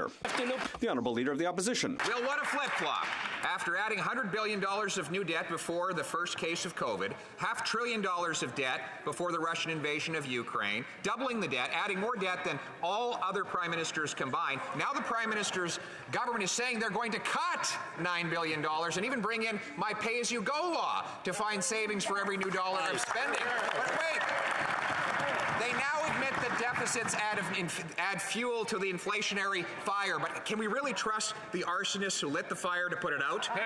Minister. The Honourable Leader of the Opposition. Well, what a flip-flop. After adding $100 billion of new debt before the first case of COVID, $500 billion of debt before the Russian invasion of Ukraine, doubling the debt, adding more debt than all other prime ministers combined, now the Prime Minister's government is saying they're going to cut $9 billion and even bring in my pay-as-you-go law to find savings for every new dollar of spending. But wait, they now admit that deficits add fuel to the inflationary fire, but can we really trust the arsonists who lit the fire to put it out? The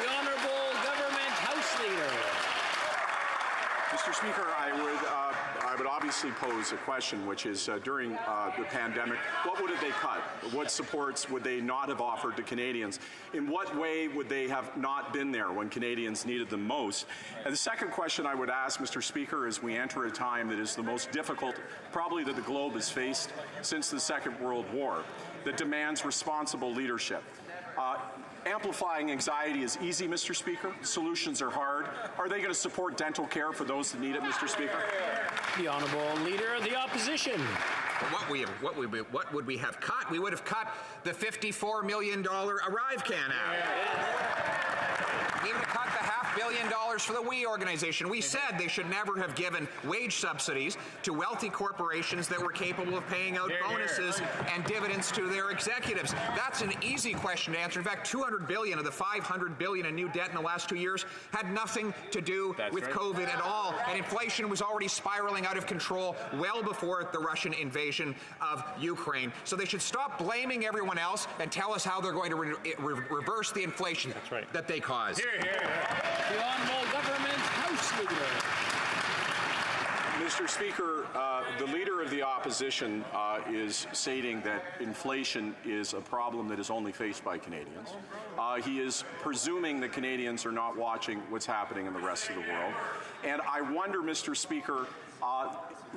Honourable Government House Leader. Mr. Speaker, I would obviously pose a question, which is during the pandemic, what would they cut? What supports would they not have offered to Canadians? In what way would they have not been there when Canadians needed them most? And the second question I would ask, Mr. Speaker, as we enter a time that is the most difficult probably that the globe has faced since the Second World War, that demands responsible leadership. Amplifying anxiety is easy, Mr. Speaker. Solutions are hard. Are they going to support dental care for those that need it, Mr. Speaker? The Honourable Leader of the Opposition. What would we have cut? We would have cut the $54 million Arrive Can Act. We would have cut the $500 million for the We organization. We said they should never have given wage subsidies to wealthy corporations that were capable of paying out bonuses and dividends to their executives. That's an easy question to answer. In fact, $200 billion of the $500 billion in new debt in the last 2 years had nothing to do with COVID at all, and inflation was already spiraling out of control well before the Russian invasion of Ukraine. So they should stop blaming everyone else and tell us how they're going to reverse the inflation that they caused. The Honourable Government House Leader. Mr. Speaker, the Leader of the Opposition is stating that inflation is a problem that is only faced by Canadians. He is presuming that Canadians are not watching what's happening in the rest of the world. And I wonder, Mr. Speaker,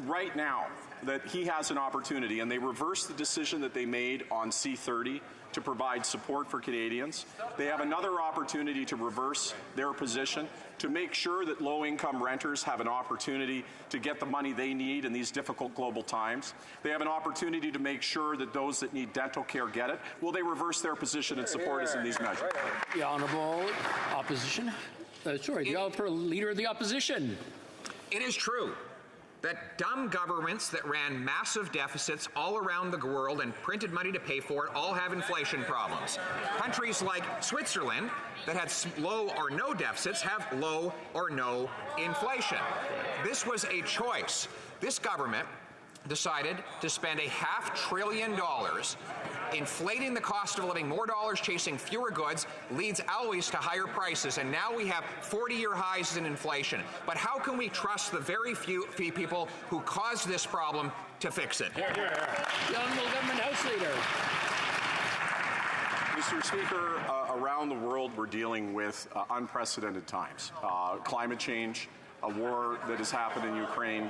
right now that he has an opportunity, and they reversed the decision that they made on C-30 to provide support for Canadians. They have another opportunity to reverse their position, to make sure that low-income renters have an opportunity to get the money they need in these difficult global times. They have an opportunity to make sure that those that need dental care get it. Will they reverse their position and support us in these measures? The Honourable Opposition. The Honourable Leader of the Opposition. It is true that dumb governments that ran massive deficits all around the world and printed money to pay for it all have inflation problems. Countries like Switzerland that had low or no deficits have low or no inflation. This was a choice. This government decided to spend $500 billion inflating the cost of living. More dollars chasing fewer goods leads always to higher prices, and now we have 40-year highs in inflation. But how can we trust the very few people who caused this problem to fix it? The Honourable Government House Leader. Mr. Speaker, around the world we're dealing with unprecedented times. Climate change, a war that has happened in Ukraine.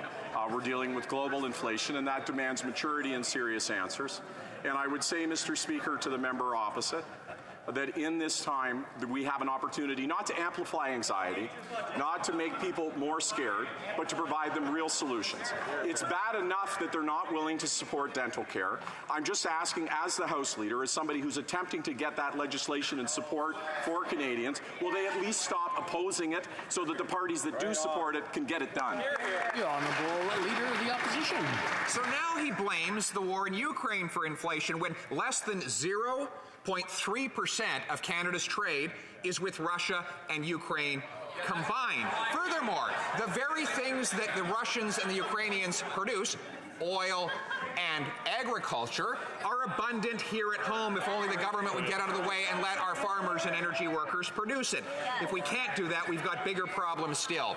We're dealing with global inflation, and that demands maturity and serious answers. And I would say, Mr. Speaker, to the member opposite, that in this time we have an opportunity not to amplify anxiety, not to make people more scared, but to provide them real solutions. It's bad enough that they're not willing to support dental care. I'm just asking, as the House Leader, as somebody who's attempting to get that legislation and support for Canadians, will they at least stop opposing it so that the parties that do support it can get it done? The Honourable Leader of the Opposition. So now he blames the war in Ukraine for inflation when less than 0.3% of Canada's trade is with Russia and Ukraine combined. Furthermore, the very things that the Russians and the Ukrainians produce, oil and agriculture, are abundant here at home if only the government would get out of the way and let our farmers and energy workers produce it. If we can't do that, we've got bigger problems still.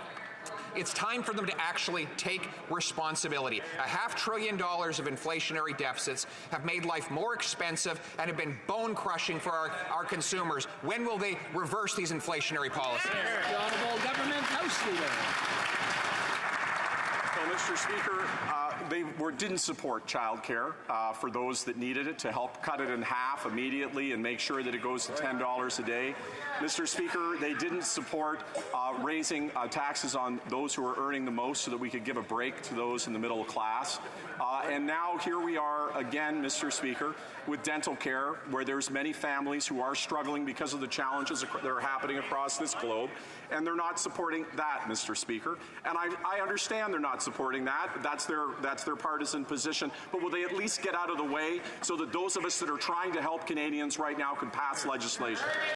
It's time for them to actually take responsibility. $500 billion of inflationary deficits have made life more expensive and have been bone-crushing for our consumers. When will they reverse these inflationary policies? The Honourable Government House Leader. Well, Mr. Speaker, didn't support childcare for those that needed it, to help cut it in half immediately and make sure that it goes to $10 a day. Mr. Speaker, they didn't support raising taxes on those who are earning the most so that we could give a break to those in the middle class. And now here we are again, Mr. Speaker, with dental care, where there's many families who are struggling because of the challenges that are happening across this globe, and they're not supporting that, Mr. Speaker. And I understand they're not supporting that. That's their partisan position. But will they at least get out of the way so that those of us that are trying to help Canadians right now can pass legislation?